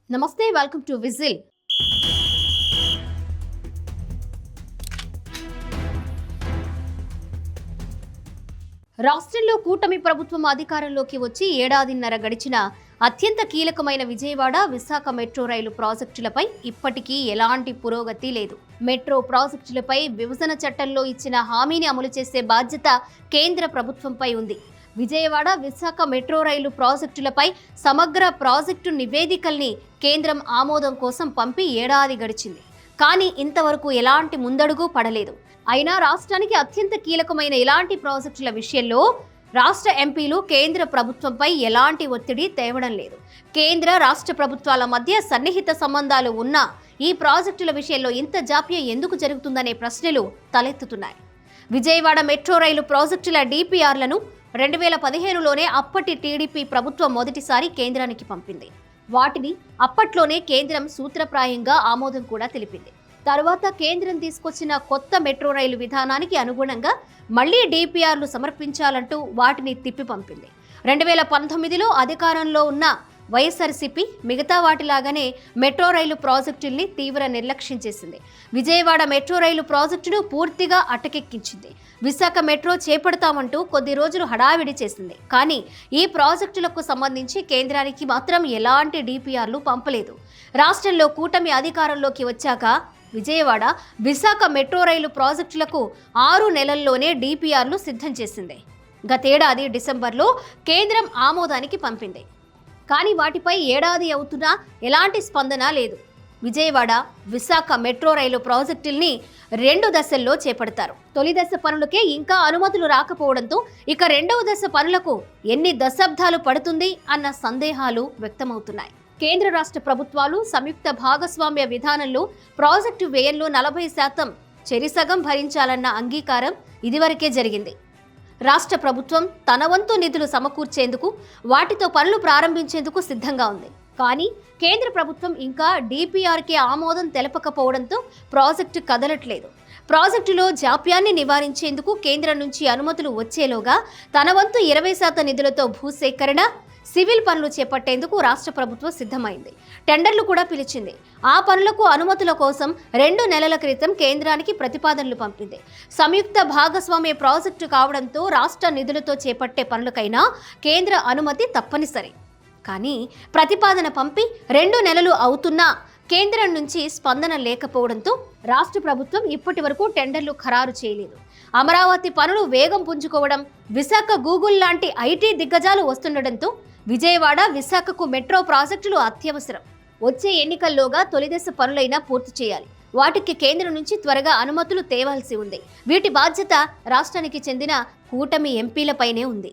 నమస్తే, welcome to whistle. రాష్ట్రంలో కూటమి ప్రభుత్వం అధికారంలోకి వచ్చి ఏడాదిన్నర గడిచిన అత్యంత కీలకమైన విజయవాడ విశాఖ మెట్రో రైలు ప్రాజెక్టులపై ఇప్పటికీ ఎలాంటి పురోగతి లేదు. మెట్రో ప్రాజెక్టులపై విభజన చట్టంలో ఇచ్చిన హామీని అమలు చేసే బాధ్యత కేంద్ర ప్రభుత్వంపై ఉంది. విజయవాడ విశాఖ మెట్రో రైలు ప్రాజెక్టులపై సమగ్ర ప్రాజెక్టు నివేదికల్ని కేంద్రం ఆమోదం కోసం పంపి ఏడాది గడిచింది. కానీ ఇంతవరకు ఎలాంటి ముందడుగు పడలేదు. అయినా రాష్ట్రానికి అత్యంత కీలకమైన ఇలాంటి ప్రాజెక్టుల విషయంలో రాష్ట్ర ఎంపీలు కేంద్ర ప్రభుత్వంపై ఎలాంటి ఒత్తిడి తేవడం లేదు. కేంద్ర రాష్ట్ర ప్రభుత్వాల మధ్య సన్నిహిత సంబంధాలు ఉన్న ఈ ప్రాజెక్టుల విషయంలో ఇంత జాప్యం ఎందుకు జరుగుతుందనే ప్రశ్నలు తలెత్తుతున్నాయి. విజయవాడ మెట్రో రైలు ప్రాజెక్టుల డిపిఆర్లను 2015లోనే అప్పటి టీడీపీ ప్రభుత్వం మొదటిసారి కేంద్రానికి పంపింది. వాటిని అప్పట్లోనే కేంద్రం సూత్రప్రాయంగా ఆమోదం కూడా తెలిపింది. తర్వాత కేంద్రం తీసుకొచ్చిన కొత్త మెట్రో రైలు విధానానికి అనుగుణంగా మళ్లీ డిపిఆర్లు సమర్పించాలంటూ వాటిని తిప్పి పంపింది. 2019లో అధికారంలో ఉన్న వైఎస్ఆర్సీపీ మిగతా వాటిలాగానే మెట్రో రైలు ప్రాజెక్టుల్ని తీవ్ర నిర్లక్ష్యం చేసింది. విజయవాడ మెట్రో రైలు ప్రాజెక్టును పూర్తిగా అటకెక్కించింది. విశాఖ మెట్రో చేపడతామంటూ కొద్ది రోజులు హడావిడి చేసింది. కానీ ఈ ప్రాజెక్టులకు సంబంధించి కేంద్రానికి మాత్రం ఎలాంటి డిపిఆర్లు పంపలేదు. రాష్ట్రంలో కూటమి అధికారంలోకి వచ్చాక విజయవాడ విశాఖ మెట్రో రైలు ప్రాజెక్టులకు 6 నెలల్లోనే డిపిఆర్లు సిద్ధం చేసింది. గతేడాది డిసెంబర్లో కేంద్రం ఆమోదానికి పంపింది. కానీ వాటిపై ఏడాది అవుతున్నా ఎలాంటి స్పందన లేదు. విజయవాడ విశాఖ మెట్రో రైలు ప్రాజెక్టుల్ని 2 దశల్లో చేపడతారు. తొలి దశ పనులకే ఇంకా అనుమతులు రాకపోవడంతో ఇక రెండవ దశ పనులకు ఎన్ని దశాబ్దాలు పడుతుంది అన్న సందేహాలు వ్యక్తమవుతున్నాయి. కేంద్ర రాష్ట్ర ప్రభుత్వాలు సంయుక్త భాగస్వామ్య విధానంలో ప్రాజెక్టు వ్యయంలో 40% చెరిసగం భరించాలన్న అంగీకారం ఇదివరకే జరిగింది. రాష్ట్ర ప్రభుత్వం తన వంతు నిధులు సమకూర్చేందుకు వాటితో పనులు ప్రారంభించేందుకు సిద్ధంగా ఉంది. కానీ కేంద్ర ప్రభుత్వం ఇంకా డిపిఆర్కి ఆమోదం తెలపకపోవడంతో ప్రాజెక్టు కదలట్లేదు. ప్రాజెక్టులో జాప్యాన్ని నివారించేందుకు కేంద్రం నుంచి అనుమతులు వచ్చేలోగా తన వంతు 20% నిధులతో భూసేకరణ, సివిల్ పనులు చేపట్టేందుకు రాష్ట్ర ప్రభుత్వం సిద్ధమైంది. టెండర్లు కూడా పిలిచింది. ఆ పనులకు అనుమతుల కోసం 2 నెలల క్రితం కేంద్రానికి ప్రతిపాదనలు పంపింది. సంయుక్త భాగస్వామ్య ప్రాజెక్టు కావడంతో రాష్ట్ర నిధులతో చేపట్టే పనులకైనా కేంద్ర అనుమతి తప్పనిసరి. కానీ ప్రతిపాదన పంపి 2 నెలలు అవుతున్నా కేంద్రం నుంచి స్పందన లేకపోవడంతో రాష్ట్ర ప్రభుత్వం ఇప్పటి వరకు టెండర్లు ఖరారు చేయలేదు. అమరావతి పనులు వేగం పుంజుకోవడం, విశాఖ గూగుల్ లాంటి ఐటీ దిగ్గజాలు వస్తుండటంతో విజయవాడ విశాఖకు మెట్రో ప్రాజెక్టులు అత్యవసరం. వచ్చే ఎన్నికల్లోగా తొలిదశ పనులైనా పూర్తి చేయాలి. వాటికి కేంద్రం నుంచి త్వరగా అనుమతులు తేవాల్సి ఉంది. వీటి బాధ్యత రాష్ట్రానికి చెందిన కూటమి ఎంపీలపైనే ఉంది.